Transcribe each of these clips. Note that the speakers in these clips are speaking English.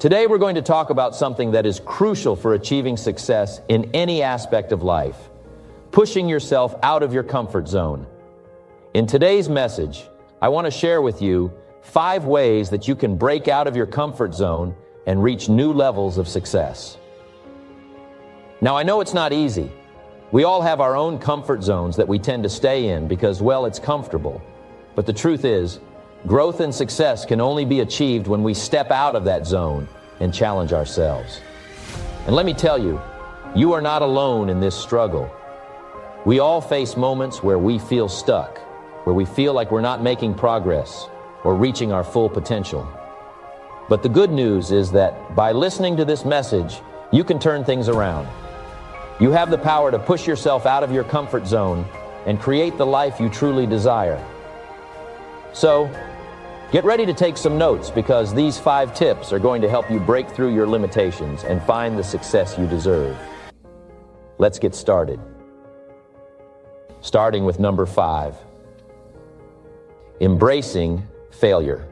Today we're going to talk about something that is crucial for achieving success in any aspect of life: pushing yourself out of your comfort zone. In today's message, I want to share with you 5 ways that you can break out of your comfort zone and reach new levels of success. Now, I know it's not easy. We all have our own comfort zones that we tend to stay in because, well, it's comfortable. But the truth is, growth and success can only be achieved when we step out of that zone and challenge ourselves. And let me tell you, you are not alone in this struggle. We all face moments where we feel stuck, where we feel like we're not making progress or reaching our full potential. But the good news is that by listening to this message, you can turn things around. You have the power to push yourself out of your comfort zone and create the life you truly desire. So, get ready to take some notes, because these 5 tips are going to help you break through your limitations and find the success you deserve. Let's get started. Starting with number 5. Embracing failure.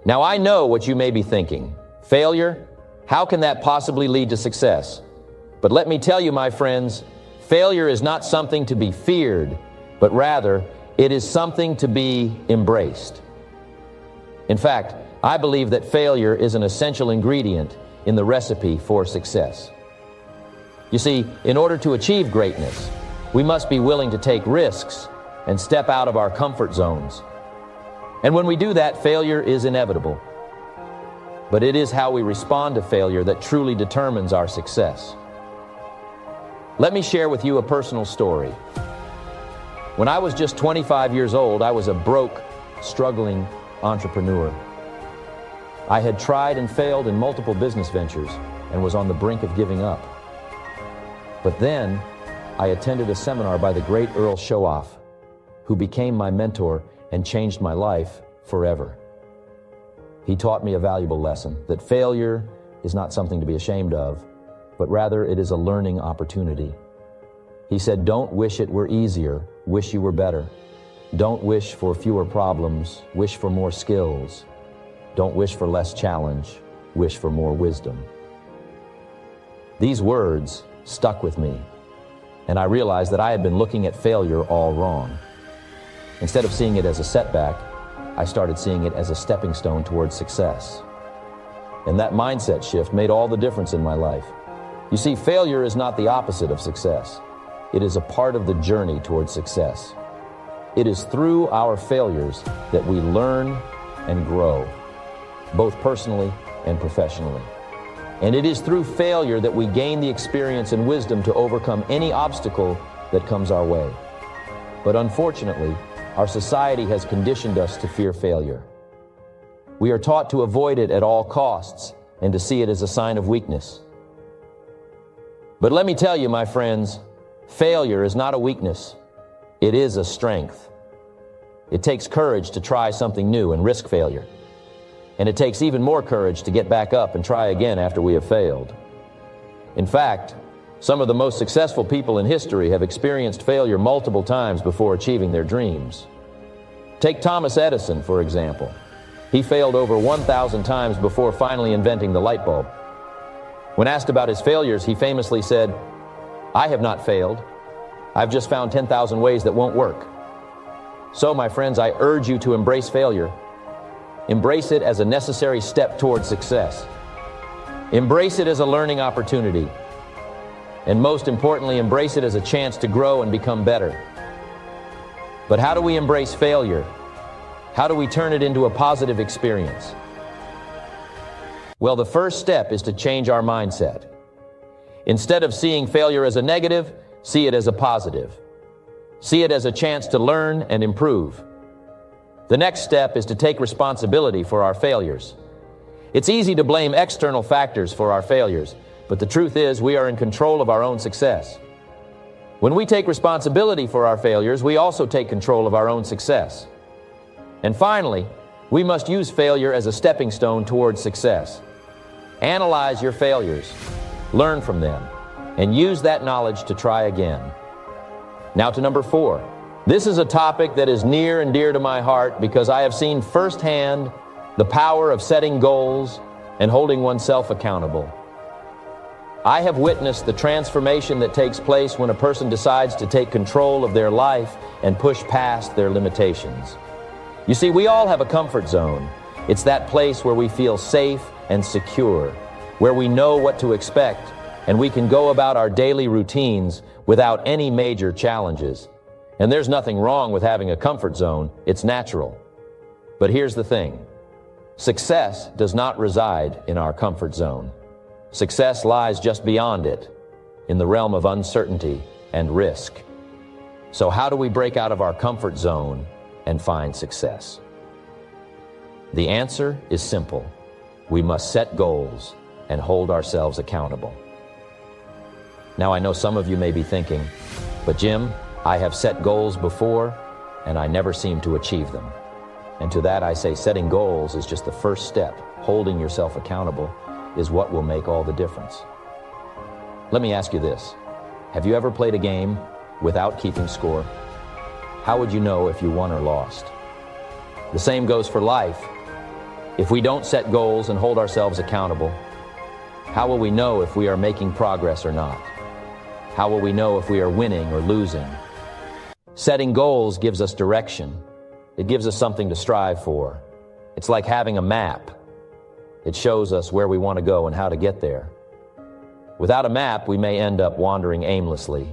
Now, I know what you may be thinking. Failure? How can that possibly lead to success? But let me tell you, my friends, failure is not something to be feared, but rather, it is something to be embraced. In fact, I believe that failure is an essential ingredient in the recipe for success. You see, in order to achieve greatness, we must be willing to take risks and step out of our comfort zones. And when we do that, failure is inevitable. But it is how we respond to failure that truly determines our success. Let me share with you a personal story. When I was just 25 years old, I was a broke, struggling entrepreneur. I had tried and failed in multiple business ventures and was on the brink of giving up. But then I attended a seminar by the great Earl Showoff, who became my mentor and changed my life forever. He taught me a valuable lesson: that failure is not something to be ashamed of, but rather it is a learning opportunity. He said, "Don't wish it were easier, wish you were better. Don't wish for fewer problems, wish for more skills. Don't wish for less challenge, wish for more wisdom." These words stuck with me, and I realized that I had been looking at failure all wrong. Instead of seeing it as a setback, I started seeing it as a stepping stone towards success. And that mindset shift made all the difference in my life. You see, failure is not the opposite of success. It is a part of the journey towards success. It is through our failures that we learn and grow, both personally and professionally. And it is through failure that we gain the experience and wisdom to overcome any obstacle that comes our way. But unfortunately, our society has conditioned us to fear failure. We are taught to avoid it at all costs and to see it as a sign of weakness. But let me tell you, my friends, failure is not a weakness. It is a strength. It takes courage to try something new and risk failure. And it takes even more courage to get back up and try again after we have failed. In fact, some of the most successful people in history have experienced failure multiple times before achieving their dreams. Take Thomas Edison, for example. He failed over 1,000 times before finally inventing the light bulb. When asked about his failures, he famously said, "I have not failed. I've just found 10,000 ways that won't work." So, my friends, I urge you to embrace failure. Embrace it as a necessary step towards success. Embrace it as a learning opportunity. And most importantly, embrace it as a chance to grow and become better. But how do we embrace failure? How do we turn it into a positive experience? Well, the first step is to change our mindset. Instead of seeing failure as a negative, see it as a positive. See it as a chance to learn and improve. The next step is to take responsibility for our failures. It's easy to blame external factors for our failures, but the truth is we are in control of our own success. When we take responsibility for our failures, we also take control of our own success. And finally, we must use failure as a stepping stone towards success. Analyze your failures, learn from them, and use that knowledge to try again. Now to number 4. This is a topic that is near and dear to my heart because I have seen firsthand the power of setting goals, and holding oneself accountable. I have witnessed the transformation that takes place when a person decides to take control of their life and push past their limitations. You see, we all have a comfort zone. It's that place where we feel safe and secure, where we know what to expect, and we can go about our daily routines without any major challenges. And there's nothing wrong with having a comfort zone. It's natural. But here's the thing. Success does not reside in our comfort zone. Success lies just beyond it, in the realm of uncertainty and risk. So how do we break out of our comfort zone and find success? The answer is simple. We must set goals and hold ourselves accountable. Now, I know some of you may be thinking, but Jim, I have set goals before and I never seem to achieve them. And to that I say, setting goals is just the first step. Holding yourself accountable is what will make all the difference. Let me ask you this. Have you ever played a game without keeping score? How would you know if you won or lost? The same goes for life. If we don't set goals and hold ourselves accountable, how will we know if we are making progress or not? How will we know if we are winning or losing? Setting goals gives us direction. It gives us something to strive for. It's like having a map. It shows us where we want to go and how to get there. Without a map, we may end up wandering aimlessly,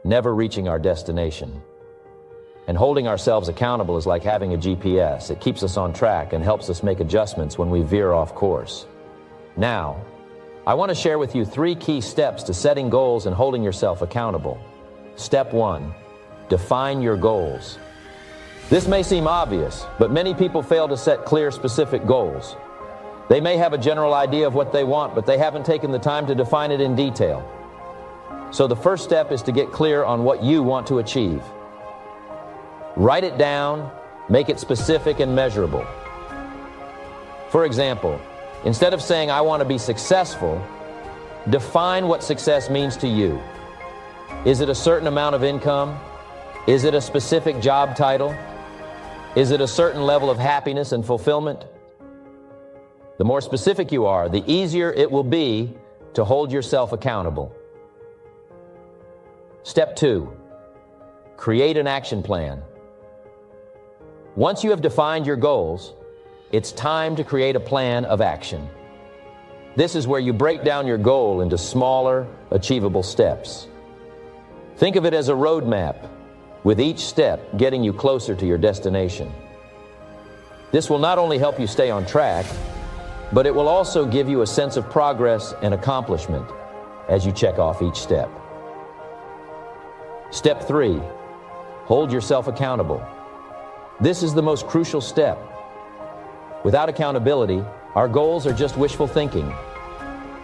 never reaching our destination. And holding ourselves accountable is like having a GPS. It keeps us on track and helps us make adjustments when we veer off course. Now, I want to share with you 3 key steps to setting goals and holding yourself accountable. Step 1, define your goals. This may seem obvious, but many people fail to set clear, specific goals. They may have a general idea of what they want, but they haven't taken the time to define it in detail. So the first step is to get clear on what you want to achieve. Write it down, make it specific and measurable. For example, instead of saying, "I want to be successful," define what success means to you. Is it a certain amount of income? Is it a specific job title? Is it a certain level of happiness and fulfillment? The more specific you are, the easier it will be to hold yourself accountable. Step 2, create an action plan. Once you have defined your goals, it's time to create a plan of action. This is where you break down your goal into smaller, achievable steps. Think of it as a roadmap, with each step getting you closer to your destination. This will not only help you stay on track, but it will also give you a sense of progress and accomplishment as you check off each step. Step 3, hold yourself accountable. This is the most crucial step. Without accountability, our goals are just wishful thinking.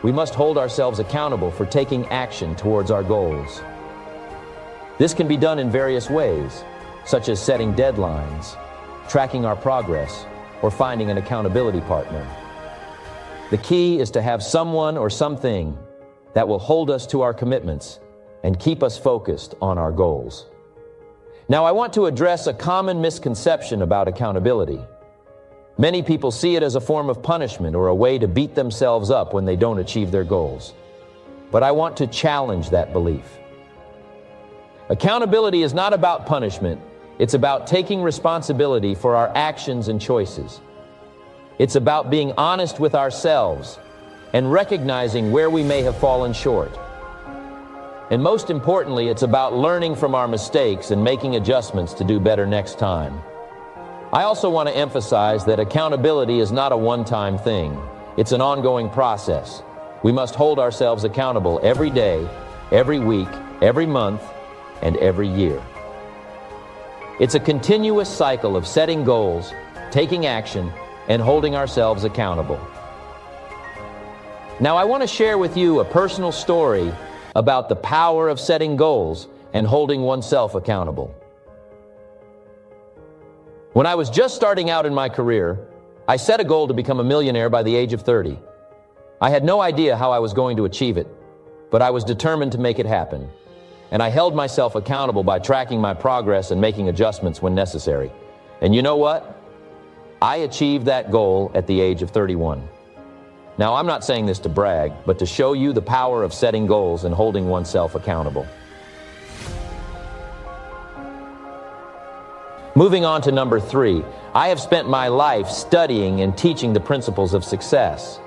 We must hold ourselves accountable for taking action towards our goals. This can be done in various ways, such as setting deadlines, tracking our progress, or finding an accountability partner. The key is to have someone or something that will hold us to our commitments and keep us focused on our goals. Now, I want to address a common misconception about accountability. Many people see it as a form of punishment or a way to beat themselves up when they don't achieve their goals. But I want to challenge that belief. Accountability is not about punishment. It's about taking responsibility for our actions and choices. It's about being honest with ourselves and recognizing where we may have fallen short. And most importantly, it's about learning from our mistakes and making adjustments to do better next time. I also want to emphasize that accountability is not a one-time thing. It's an ongoing process. We must hold ourselves accountable every day, every week, every month, and every year. It's a continuous cycle of setting goals, taking action, and holding ourselves accountable. Now, I want to share with you a personal story about the power of setting goals and holding oneself accountable. When I was just starting out in my career, I set a goal to become a millionaire by the age of 30. I had no idea how I was going to achieve it, but I was determined to make it happen. And I held myself accountable by tracking my progress and making adjustments when necessary. And you know what? I achieved that goal at the age of 31. Now, I'm not saying this to brag, but to show you the power of setting goals and holding oneself accountable. Moving on to number 3, I have spent my life studying and teaching the principles of success.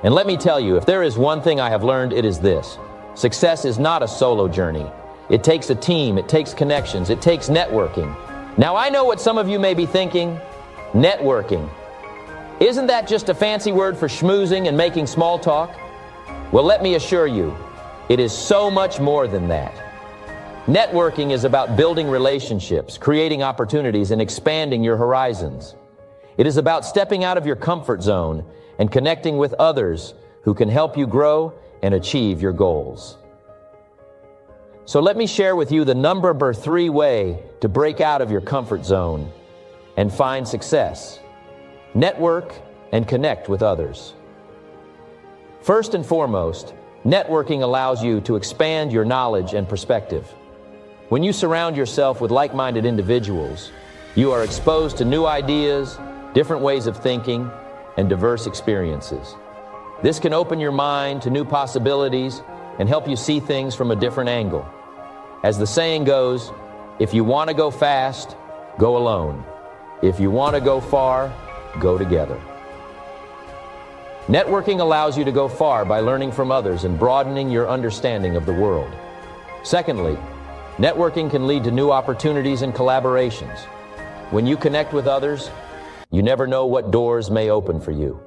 And let me tell you, if there is one thing I have learned, it is this. Success is not a solo journey. It takes a team, it takes connections, it takes networking. Now, I know what some of you may be thinking. Networking. Isn't that just a fancy word for schmoozing and making small talk? Well, let me assure you, it is so much more than that. Networking is about building relationships, creating opportunities, and expanding your horizons. It is about stepping out of your comfort zone and connecting with others who can help you grow and achieve your goals. So let me share with you the number 3 way to break out of your comfort zone and find success. Network and connect with others. First and foremost, networking allows you to expand your knowledge and perspective. When you surround yourself with like-minded individuals, you are exposed to new ideas, different ways of thinking, and diverse experiences. This can open your mind to new possibilities and help you see things from a different angle. As the saying goes, if you want to go fast, go alone. If you want to go far, go together. Networking allows you to go far by learning from others and broadening your understanding of the world. Secondly, networking can lead to new opportunities and collaborations. When you connect with others, you never know what doors may open for you.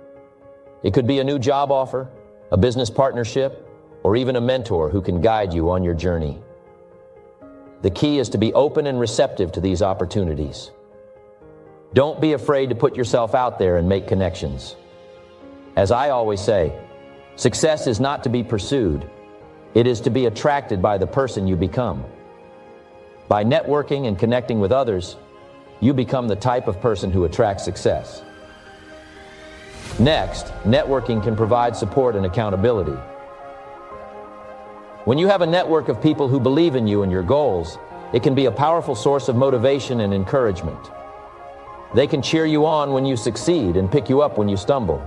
It could be a new job offer, a business partnership, or even a mentor who can guide you on your journey. The key is to be open and receptive to these opportunities. Don't be afraid to put yourself out there and make connections. As I always say, success is not to be pursued. It is to be attracted by the person you become. By networking and connecting with others, you become the type of person who attracts success. Next, networking can provide support and accountability. When you have a network of people who believe in you and your goals, it can be a powerful source of motivation and encouragement. They can cheer you on when you succeed and pick you up when you stumble.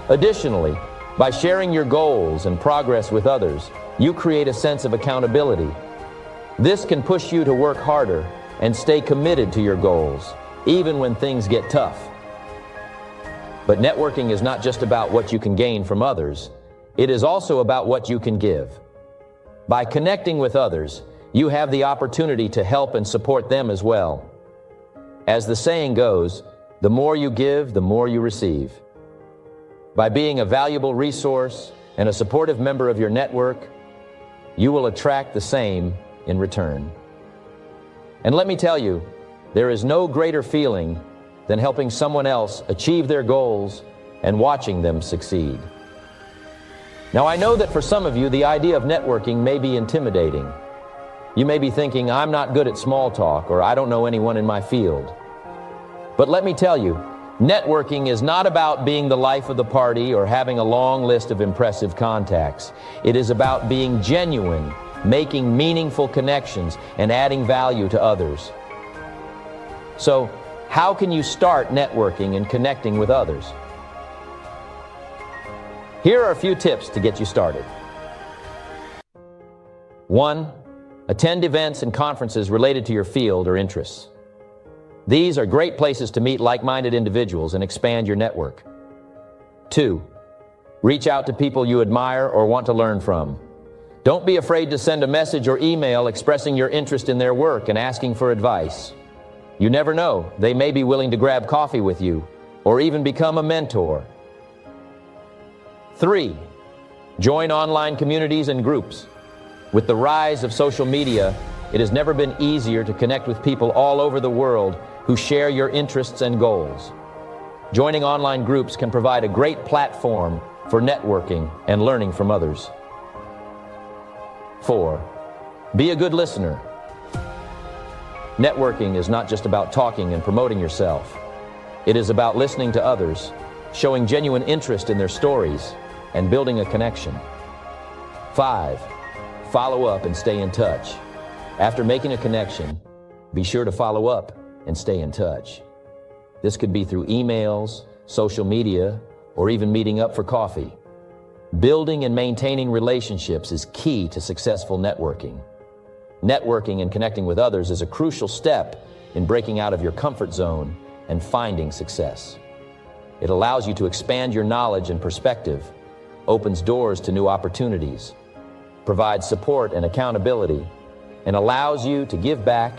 Additionally, by sharing your goals and progress with others, you create a sense of accountability. This can push you to work harder and stay committed to your goals, even when things get tough. But networking is not just about what you can gain from others. It is also about what you can give. By connecting with others, you have the opportunity to help and support them as well. As the saying goes, the more you give, the more you receive. By being a valuable resource and a supportive member of your network, you will attract the same in return. And let me tell you, there is no greater feeling than helping someone else achieve their goals and watching them succeed. Now, I know that for some of you, the idea of networking may be intimidating. You may be thinking, I'm not good at small talk, or I don't know anyone in my field. But let me tell you, networking is not about being the life of the party or having a long list of impressive contacts. It is about being genuine, making meaningful connections, and adding value to others. So, how can you start networking and connecting with others? Here are a few tips to get you started. 1. Attend events and conferences related to your field or interests. These are great places to meet like-minded individuals and expand your network. 2. Reach out to people you admire or want to learn from. Don't be afraid to send a message or email expressing your interest in their work and asking for advice. You never know, they may be willing to grab coffee with you or even become a mentor. 3. Join online communities and groups. With the rise of social media, it has never been easier to connect with people all over the world who share your interests and goals. Joining online groups can provide a great platform for networking and learning from others. 4. Be a good listener. Networking is not just about talking and promoting yourself. It is about listening to others, showing genuine interest in their stories, and building a connection. 5. Follow up and stay in touch. After making a connection, be sure to follow up and stay in touch. This could be through emails, social media, or even meeting up for coffee. Building and maintaining relationships is key to successful networking. Networking and connecting with others is a crucial step in breaking out of your comfort zone and finding success. It allows you to expand your knowledge and perspective, opens doors to new opportunities, provides support and accountability, and allows you to give back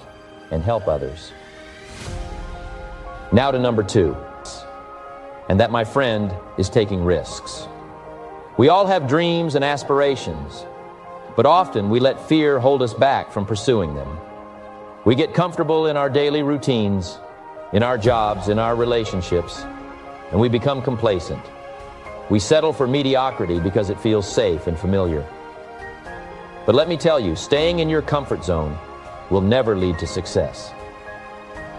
and help others. Now to number 2, and that, my friend, is taking risks. We all have dreams and aspirations, but often we let fear hold us back from pursuing them. We get comfortable in our daily routines, in our jobs, in our relationships, and we become complacent. We settle for mediocrity because it feels safe and familiar. But let me tell you, staying in your comfort zone will never lead to success.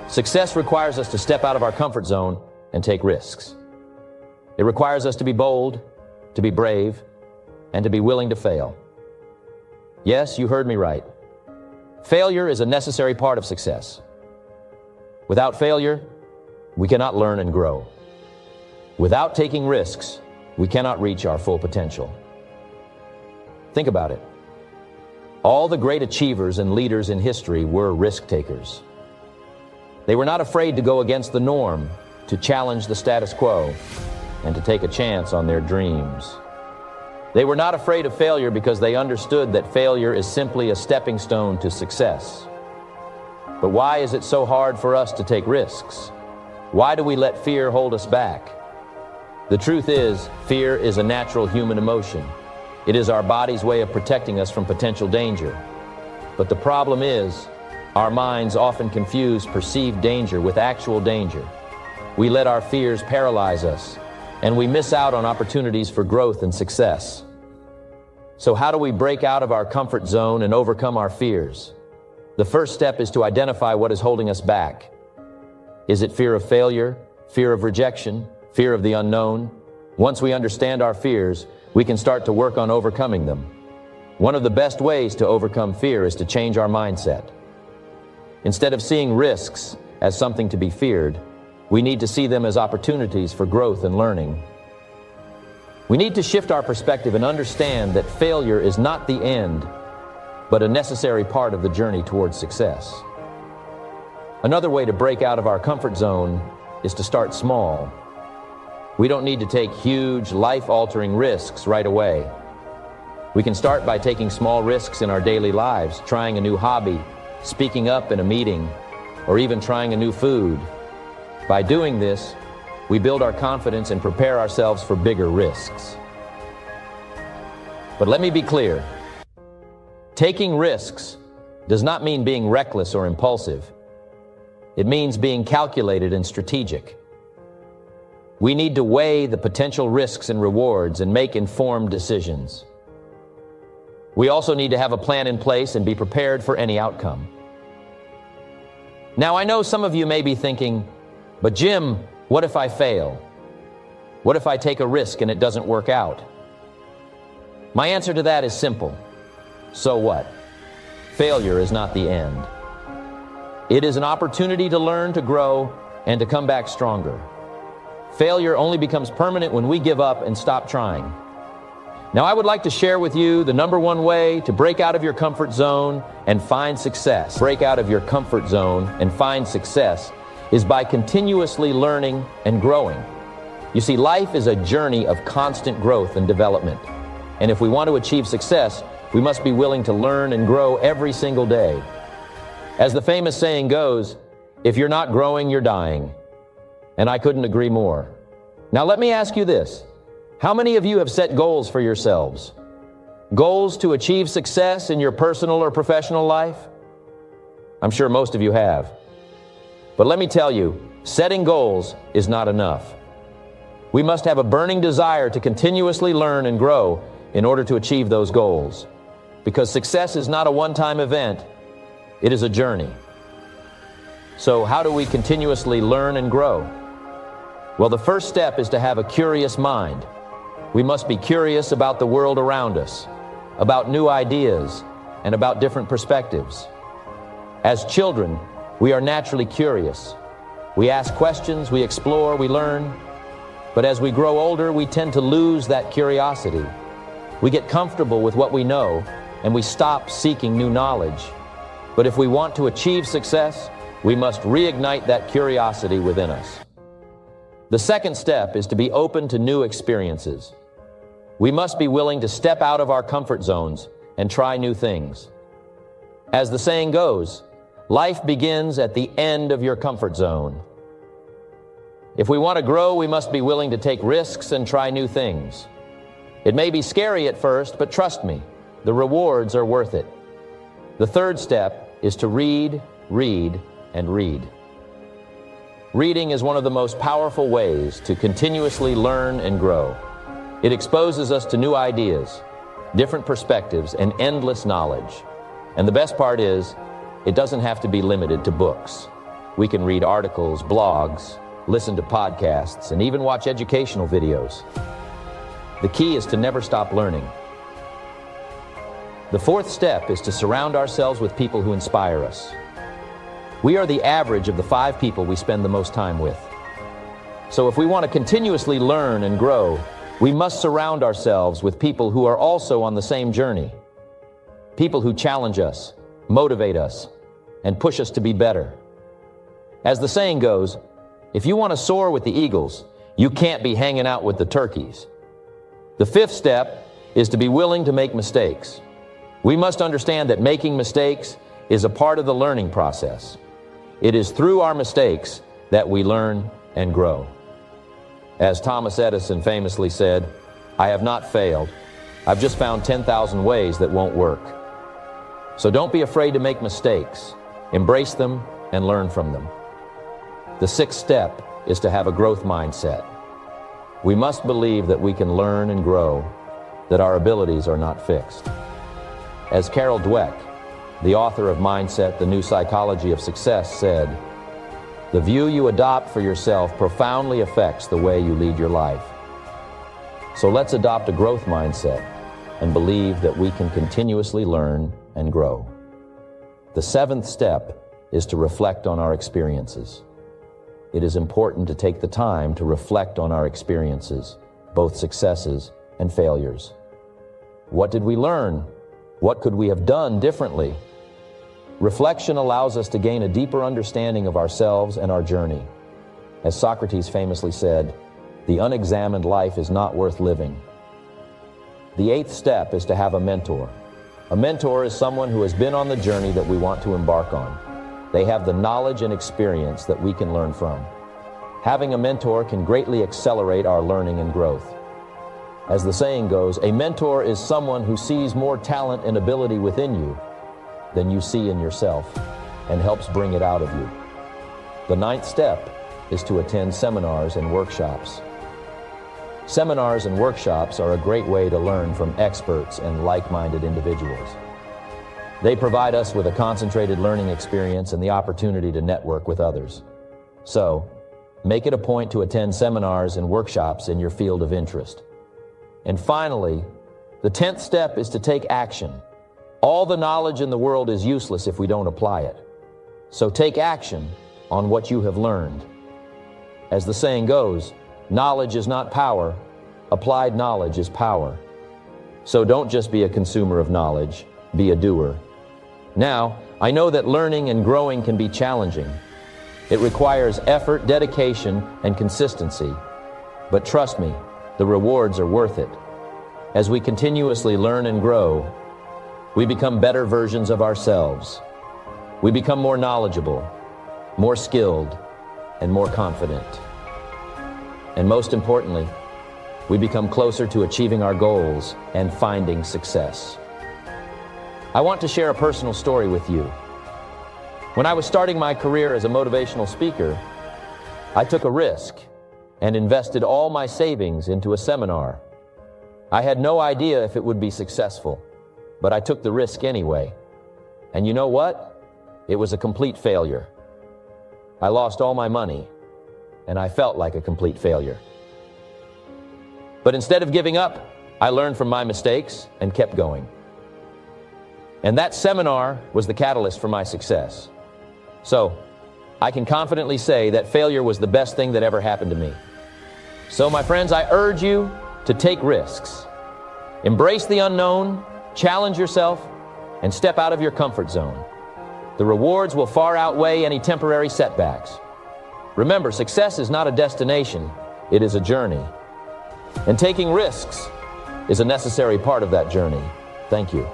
Success requires us to step out of our comfort zone and take risks. It requires us to be bold, to be brave, and to be willing to fail. Yes, you heard me right. Failure is a necessary part of success. Without failure, we cannot learn and grow. Without taking risks, we cannot reach our full potential. Think about it. All the great achievers and leaders in history were risk takers. They were not afraid to go against the norm, to challenge the status quo, and to take a chance on their dreams. They were not afraid of failure because they understood that failure is simply a stepping stone to success. But why is it so hard for us to take risks? Why do we let fear hold us back? The truth is, fear is a natural human emotion. It is our body's way of protecting us from potential danger. But the problem is, our minds often confuse perceived danger with actual danger. We let our fears paralyze us, and we miss out on opportunities for growth and success. So how do we break out of our comfort zone and overcome our fears? The first step is to identify what is holding us back. Is it fear of failure, fear of rejection, fear of the unknown? Once we understand our fears, we can start to work on overcoming them. One of the best ways to overcome fear is to change our mindset. Instead of seeing risks as something to be feared, we need to see them as opportunities for growth and learning. We need to shift our perspective and understand that failure is not the end, but a necessary part of the journey towards success. Another way to break out of our comfort zone is to start small. We don't need to take huge, life-altering risks right away. We can start by taking small risks in our daily lives, trying a new hobby, speaking up in a meeting, or even trying a new food. By doing this, we build our confidence and prepare ourselves for bigger risks. But let me be clear. Taking risks does not mean being reckless or impulsive. It means being calculated and strategic. We need to weigh the potential risks and rewards and make informed decisions. We also need to have a plan in place and be prepared for any outcome. Now, I know some of you may be thinking, but Jim, what if I fail? What if I take a risk and it doesn't work out? My answer to that is simple. So what? Failure is not the end. It is an opportunity to learn, to grow, and to come back stronger. Failure only becomes permanent when we give up and stop trying. Now, I would like to share with you the number one way to break out of your comfort zone and find success. Break out of your comfort zone and find success is by continuously learning and growing. You see, life is a journey of constant growth and development. And if we want to achieve success, we must be willing to learn and grow every single day. As the famous saying goes, if you're not growing, you're dying. And I couldn't agree more. Now let me ask you this. How many of you have set goals for yourselves? Goals to achieve success in your personal or professional life? I'm sure most of you have. But let me tell you, setting goals is not enough. We must have a burning desire to continuously learn and grow in order to achieve those goals. Because success is not a one-time event, it is a journey. So how do we continuously learn and grow? Well, the first step is to have a curious mind. We must be curious about the world around us, about new ideas, and about different perspectives. As children, we are naturally curious. We ask questions, we explore, we learn. But as we grow older, we tend to lose that curiosity. We get comfortable with what we know, and we stop seeking new knowledge. But if we want to achieve success, we must reignite that curiosity within us. The second step is to be open to new experiences. We must be willing to step out of our comfort zones and try new things. As the saying goes, life begins at the end of your comfort zone. If we want to grow, we must be willing to take risks and try new things. It may be scary at first, but trust me, the rewards are worth it. The third step is to read, read, and read. Reading is one of the most powerful ways to continuously learn and grow. It exposes us to new ideas, different perspectives, and endless knowledge. And the best part is, it doesn't have to be limited to books. We can read articles, blogs, listen to podcasts, and even watch educational videos. The key is to never stop learning. The fourth step is to surround ourselves with people who inspire us. We are the average of the 5 people we spend the most time with. So if we want to continuously learn and grow, we must surround ourselves with people who are also on the same journey. People who challenge us, motivate us, and push us to be better. As the saying goes, if you want to soar with the eagles, you can't be hanging out with the turkeys. The fifth step is to be willing to make mistakes. We must understand that making mistakes is a part of the learning process. It is through our mistakes that we learn and grow. As Thomas Edison famously said, "I have not failed. I've just found 10,000 ways that won't work." So don't be afraid to make mistakes. Embrace them and learn from them. The sixth step is to have a growth mindset. We must believe that we can learn and grow, that our abilities are not fixed. As Carol Dweck, the author of Mindset, The New Psychology of Success, said, "The view you adopt for yourself profoundly affects the way you lead your life." So let's adopt a growth mindset and believe that we can continuously learn and grow. The seventh step is to reflect on our experiences. It is important to take the time to reflect on our experiences, both successes and failures. What did we learn? What could we have done differently? Reflection allows us to gain a deeper understanding of ourselves and our journey. As Socrates famously said, "The unexamined life is not worth living." The eighth step is to have a mentor. A mentor is someone who has been on the journey that we want to embark on. They have the knowledge and experience that we can learn from. Having a mentor can greatly accelerate our learning and growth. As the saying goes, a mentor is someone who sees more talent and ability within you than you see in yourself and helps bring it out of you. The ninth step is to attend seminars and workshops. Seminars and workshops are a great way to learn from experts and like-minded individuals. They provide us with a concentrated learning experience and the opportunity to network with others. So, make it a point to attend seminars and workshops in your field of interest. And finally, the 10th step is to take action. All the knowledge in the world is useless if we don't apply it. So take action on what you have learned. As the saying goes, knowledge is not power, applied knowledge is power. So don't just be a consumer of knowledge, be a doer. Now, I know that learning and growing can be challenging. It requires effort, dedication, and consistency. But trust me, the rewards are worth it. As we continuously learn and grow, we become better versions of ourselves. We become more knowledgeable, more skilled, and more confident. And most importantly, we become closer to achieving our goals and finding success. I want to share a personal story with you. When I was starting my career as a motivational speaker, I took a risk and invested all my savings into a seminar. I had no idea if it would be successful, but I took the risk anyway. And you know what? It was a complete failure. I lost all my money, and I felt like a complete failure. But instead of giving up, I learned from my mistakes and kept going. And that seminar was the catalyst for my success. So, I can confidently say that failure was the best thing that ever happened to me. So, my friends, I urge you to take risks. Embrace the unknown, challenge yourself, and step out of your comfort zone. The rewards will far outweigh any temporary setbacks. Remember, success is not a destination, it is a journey. And taking risks is a necessary part of that journey. Thank you.